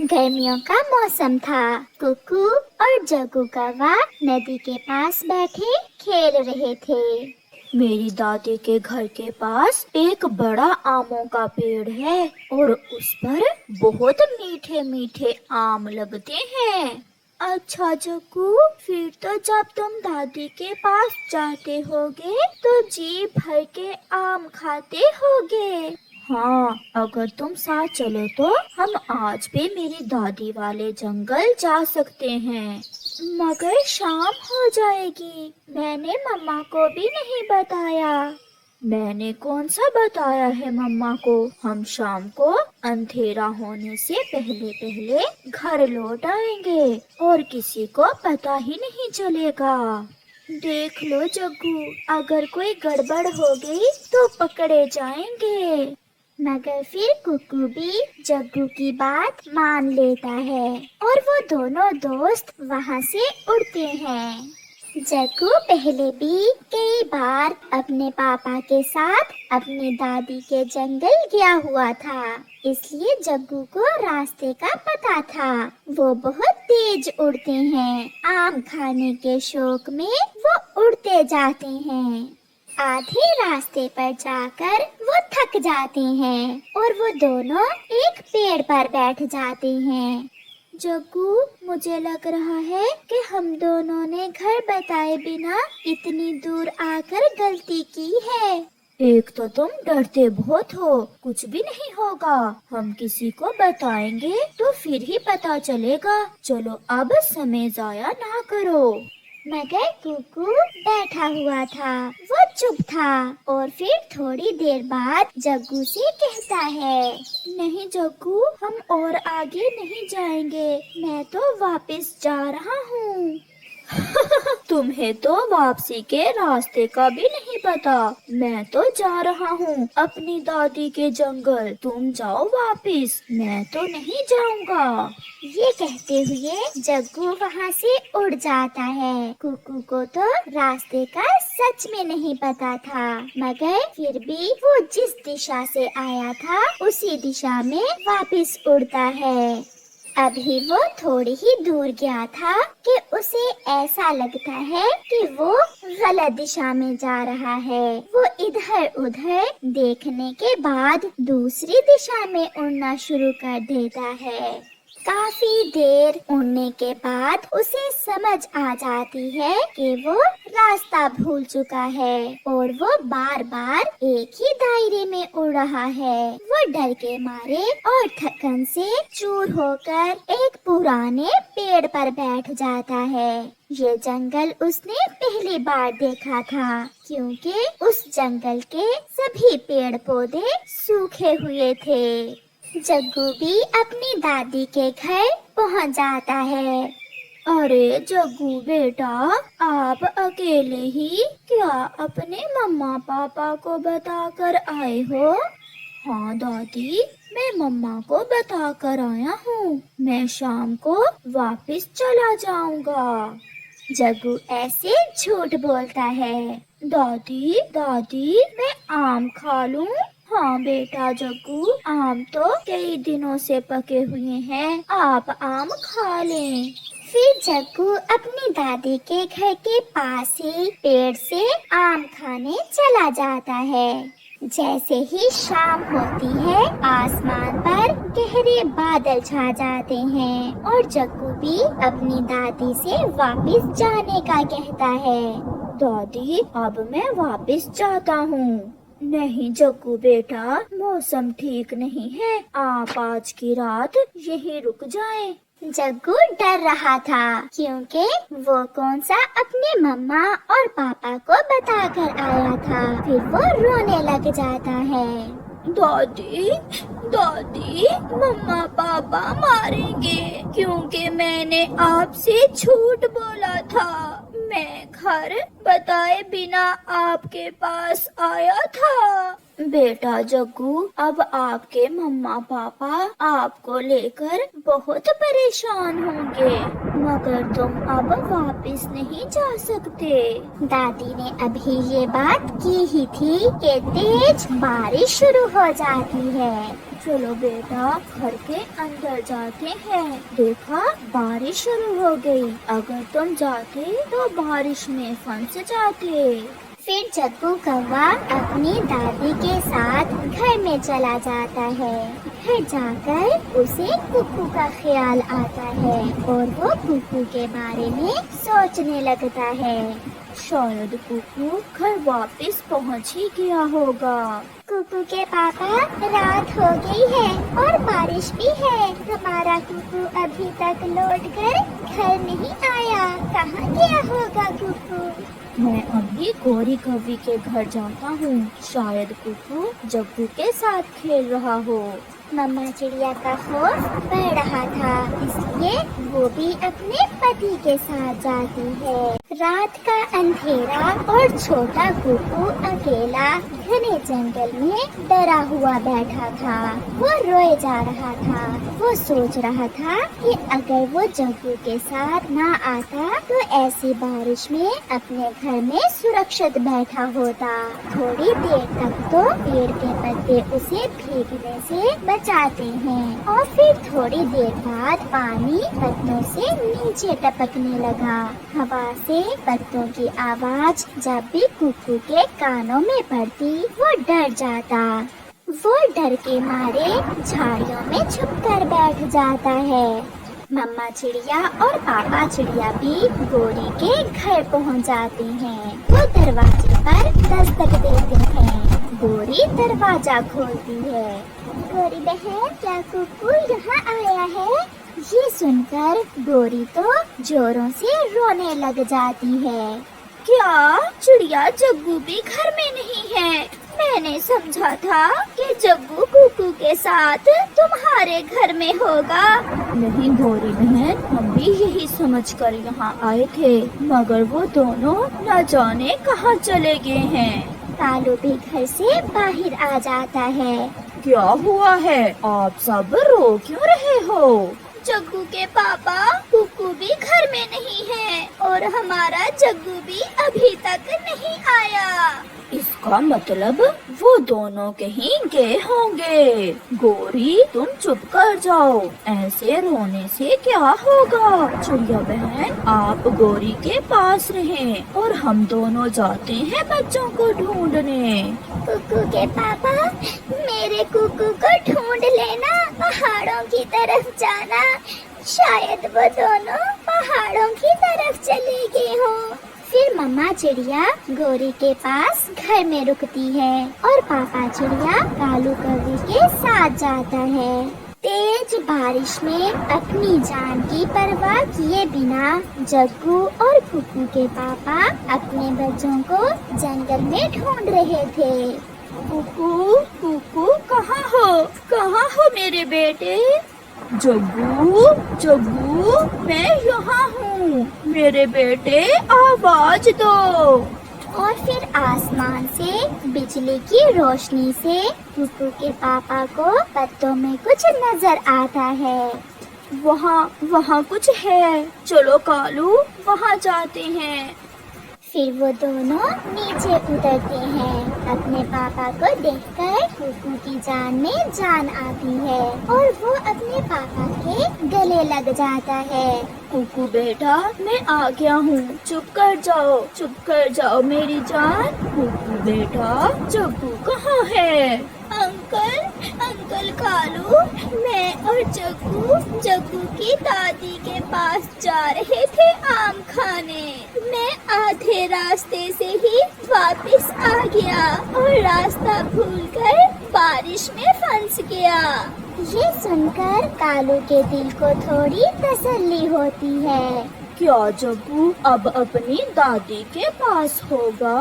गर्मियों का मौसम था। कुकू और जग्गू कौवा नदी के पास बैठे खेल रहे थे। मेरी दादी के घर के पास एक बड़ा आमों का पेड़ है और उस पर बहुत मीठे मीठे आम लगते हैं। अच्छा जग्गू, फिर तो जब तुम दादी के पास जाते होगे तो जी भर के आम खाते होगे। हाँ, अगर तुम साथ चलो तो हम आज भी मेरी दादी वाले जंगल जा सकते हैं। मगर शाम हो जाएगी, मैंने मम्मा को भी नहीं बताया। मैंने कौन सा बताया है मम्मा को? हम शाम को अंधेरा होने से पहले पहले घर लौट आएंगे और किसी को पता ही नहीं चलेगा। देख लो जग्गू, अगर कोई गड़बड़ हो गई तो पकड़े जाएंगे। मगर फिर कुकू भी जग्गू की बात मान लेता है और वो दोनों दोस्त वहाँ से उड़ते हैं। जग्गू पहले भी कई बार अपने पापा के साथ अपनी दादी के जंगल गया हुआ था, इसलिए जग्गू को रास्ते का पता था। वो बहुत तेज उड़ते हैं, आम खाने के शौक में वो उड़ते जाते हैं। आधे रास्ते पर जाकर वो थक जाते हैं और वो दोनों एक पेड़ पर बैठ जाते हैं। जग्गू, मुझे लग रहा है कि हम दोनों ने घर बताए बिना इतनी दूर आकर गलती की है। एक तो तुम डरते बहुत हो, कुछ भी नहीं होगा। हम किसी को बताएंगे तो फिर ही पता चलेगा। चलो अब समय जाया ना करो। मगर कुकू बैठा हुआ था, वो चुप था और फिर थोड़ी देर बाद जग्गू से कहता है, नहीं जग्गू, हम और आगे नहीं जाएंगे, मैं तो वापस जा रहा हूँ। तुम्हें तो वापसी के रास्ते का भी नहीं पता। मैं तो जा रहा हूँ अपनी दादी के जंगल, तुम जाओ वापस, मैं तो नहीं जाऊँगा। ये कहते हुए जग्गू वहाँ से उड़ जाता है। कुकू को तो रास्ते का सच में नहीं पता था, मगर फिर भी वो जिस दिशा से आया था उसी दिशा में वापस उड़ता है। अभी वो थोड़ी ही दूर गया था कि उसे ऐसा लगता है कि वो गलत दिशा में जा रहा है। वो इधर उधर देखने के बाद दूसरी दिशा में उड़ना शुरू कर देता है। काफी देर उड़ने के बाद उसे समझ आ जाती है कि वो रास्ता भूल चुका है और वो बार बार एक ही दायरे में उड़ रहा है। वो डर के मारे और थकन से चूर होकर एक पुराने पेड़ पर बैठ जाता है। ये जंगल उसने पहली बार देखा था, क्योंकि उस जंगल के सभी पेड़ पौधे सूखे हुए थे। जग्गू भी अपनी दादी के घर पहुंच जाता है। अरे जग्गू बेटा, आप अकेले ही क्या अपने मम्मा पापा को बताकर आए हो? हाँ दादी, मैं मम्मा को बताकर आया हूँ। मैं शाम को वापस चला जाऊंगा। जग्गू ऐसे झूठ बोलता है। दादी दादी, मैं आम खा लूं? हाँ बेटा जग्गू, आम तो कई दिनों से पके हुए हैं, आप आम खा लें। फिर जग्गू अपनी दादी के घर के पास ही पेड़ से आम खाने चला जाता है। जैसे ही शाम होती है, आसमान पर गहरे बादल छा जाते हैं और जग्गू भी अपनी दादी से वापस जाने का कहता है। दादी, अब मैं वापस जाता हूँ। नहीं जग्गू बेटा, मौसम ठीक नहीं है, आप आज की रात यहीं रुक जाएं। जग्गू डर रहा था, क्योंकि वो कौन सा अपने मम्मा और पापा को बताकर आया था। फिर वो रोने लग जाता है। दादी दादी, मम्मा पापा मारेंगे क्योंकि मैंने आपसे झूठ बोला था। मैं घर बताए बिना आपके पास आया था। बेटा जग्गू, अब आपके मम्मा पापा आपको लेकर बहुत परेशान होंगे, मगर तुम अब वापस नहीं जा सकते। दादी ने अभी ये बात की ही थी कि तेज बारिश शुरू हो जाती है। चलो बेटा, घर के अंदर जाते हैं। देखा, बारिश शुरू हो गई। अगर तुम जाते तो बारिश में फंस जाते। फिर जग्गू कौवा अपनी दादी के साथ घर में चला जाता है। घर जाकर उसे कुक्कू का ख्याल आता है और वो कुक्कू के बारे में सोचने लगता है। शायद कुक्कू घर वापस पहुंच ही गया होगा। कुक्कू के पापा, रात हो गई है और बारिश भी है। हमारा कुक्कू अभी तक लौटकर घर नहीं आया। कहाँ गया होगा कुक्कू? मैं अभी गौरी कवि के घर जाता हूँ। शायद कुक्कू जग्गू के साथ खेल रहा हो। मम्मा चिड़िया का खौफ बढ़ रहा था, इसलिए वो भी अपने पति के साथ जाती है। रात का अंधेरा और छोटा कुक्कू अकेला घने जंगल में डरा हुआ बैठा था। वो रोए जा रहा था। वो सोच रहा था कि अगर वो जग्गू के साथ ना आता तो ऐसी बारिश में अपने घर में सुरक्षित बैठा होता। थोड़ी देर तक तो पेड़ के पत्ते उसे भीगने से बचाते हैं और फिर थोड़ी देर बाद पानी पत्तों से नीचे टपकने लगा। हवा से पत्तों की आवाज जब भी कुक्कू के कानों में पड़ती वो डर जाता। वो डर के मारे झाड़ियों में छुपकर बैठ जाता है। मम्मा चिड़िया और पापा चिड़िया भी गोरी के घर पहुंच जाते हैं। वो दरवाजे पर दस्तक देते हैं। गोरी दरवाजा खोलती है। गोरी बहन, क्या कुक्कू यहाँ आया है? ये सुनकर गोरी तो जोरों से रोने लग जाती है। क्या चिड़िया जग्गू भी घर में नहीं है? मैंने समझा था कि जग्गू कुक्कू के साथ तुम्हारे घर में होगा। नहीं गौरी बहन, हम भी यही समझकर यहाँ आए थे, मगर वो दोनों न जाने कहाँ चले गए हैं। कालू भी घर से बाहर आ जाता है। क्या हुआ है? आप सब रो क्यों रहे हो? जग्गू के पापा, कुक्कू भी घर में नहीं है और हमारा जग्गू भी अभी तक नहीं आया। इसका मतलब वो दोनों कहीं गए होंगे। गोरी, तुम चुप कर जाओ। ऐसे रोने से क्या होगा? चिड़िया बहन, आप गोरी के पास रहें और हम दोनों जाते हैं बच्चों को ढूंढने। कुक्कू के पापा, मेरे कुक्कू को ढूंढ लेना, पहाड़ों की तरफ जाना। शायद वो दोनों पहाड़ों की तरफ चले गए हों। फिर मम्मा चिड़िया गोरी के पास घर में रुकती है और पापा चिड़िया कालू कौवे के साथ जाता है। तेज बारिश में अपनी जान की परवाह किए बिना जग्गू और कुक्कू के पापा अपने बच्चों को जंगल में ढूंढ रहे थे। कुक्कू, कुक्कू, कहाँ हो? कहाँ हो मेरे बेटे? जग्गू, जग्गू, मैं यहाँ हूँ। मेरे बेटे, आवाज दो। और फिर आसमान से बिजली की रोशनी से कुक्कू के पापा को पत्तों में कुछ नजर आता है। वहाँ कुछ है। चलो कालू, वहाँ जाते हैं। फिर वो दोनों नीचे उतरते हैं। अपने पापा को देखकर कुक्कू की जान में जान आती है और वो अपने पापा के गले लग जाता है। कुक्कू बेटा, मैं आ गया हूँ। चुप कर जाओ, चुप कर जाओ मेरी जान। कुक्कू बेटा, जग्गू कहाँ है? अंकल, अंकल कालू, मैं और जग्गू की दादी के पास जा रहे थे आम खाने। मैं आधे रास्ते से ही वापस आ गया और रास्ता भूलकर बारिश में फंस गया। ये सुनकर कालू के दिल को थोड़ी तसल्ली होती है। क्या जग्गू अब अपनी दादी के पास होगा?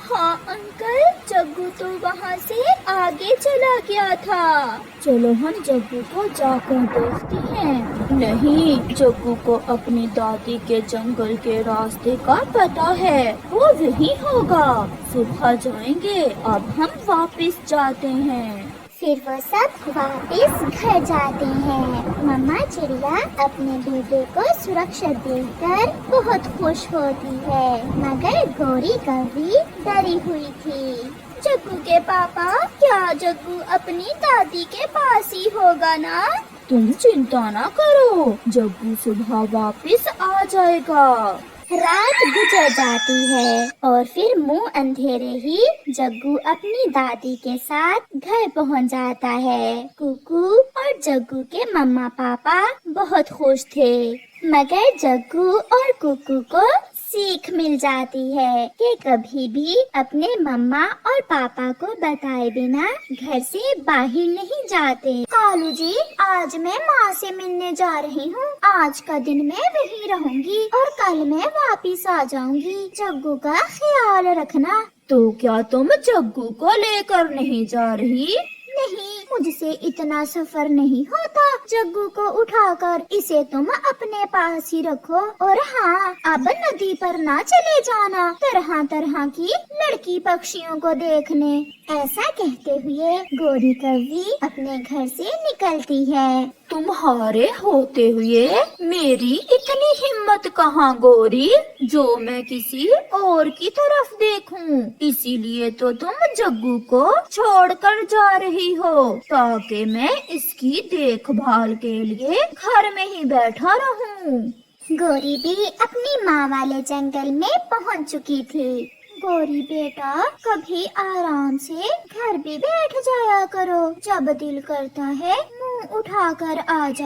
हाँ अंकल, जग्गू तो वहाँ से आगे चला गया था। चलो हम जग्गू को जाकर देखते हैं। नहीं, जग्गू को अपनी दादी के जंगल के रास्ते का पता है, वो वही होगा। सुबह जाएंगे, अब हम वापस जाते हैं। फिर वो सब वापस घर जाते हैं। मम्मा चिड़िया अपने बेटे को सुरक्षित देखकर बहुत खुश होती है, मगर गोरी कौवी डरी हुई थी। जग्गू के पापा, क्या जग्गू अपनी दादी के पास ही होगा ना? तुम चिंता ना करो, जग्गू सुबह वापस आ जाएगा। रात गुजर जाती है और फिर मुंह अंधेरे ही जग्गू अपनी दादी के साथ घर पहुंच जाता है। कुकू और जग्गू के मम्मा पापा बहुत खुश थे, मगर जग्गू और कुकू को सीख मिल जाती है कि कभी भी अपने मम्मा और पापा को बताए बिना घर से बाहर नहीं जाते। कालू जी, आज मैं माँ से मिलने जा रही हूँ। आज का दिन मैं वहीं रहूंगी और कल मैं वापिस आ जाऊंगी। जग्गू का ख्याल रखना। तो क्या तुम जग्गू को लेकर नहीं जा रही? नहीं, मुझसे इतना सफर नहीं होता जग्गू को उठाकर। इसे तुम अपने पास ही रखो। और हाँ, अब नदी पर ना चले जाना तरह तरह की लड़की पक्षियों को देखने। ऐसा कहते हुए गोरी कौवी अपने घर से निकलती है। तुम्हारे होते हुए मेरी इतनी हिम्मत कहाँ गोरी, जो मैं किसी और की तरफ देखूं। इसीलिए तो तुम जग्गू को छोड़कर जा रही हो, ताकि मैं इसकी देखभाल के लिए घर में ही बैठा रहूं। गोरी भी अपनी माँ वाले जंगल में पहुँच चुकी थी। गोरी बेटा, कभी आराम से घर भी बैठ जाया करो। जब दिल करता है मुंह उठाकर आ जा।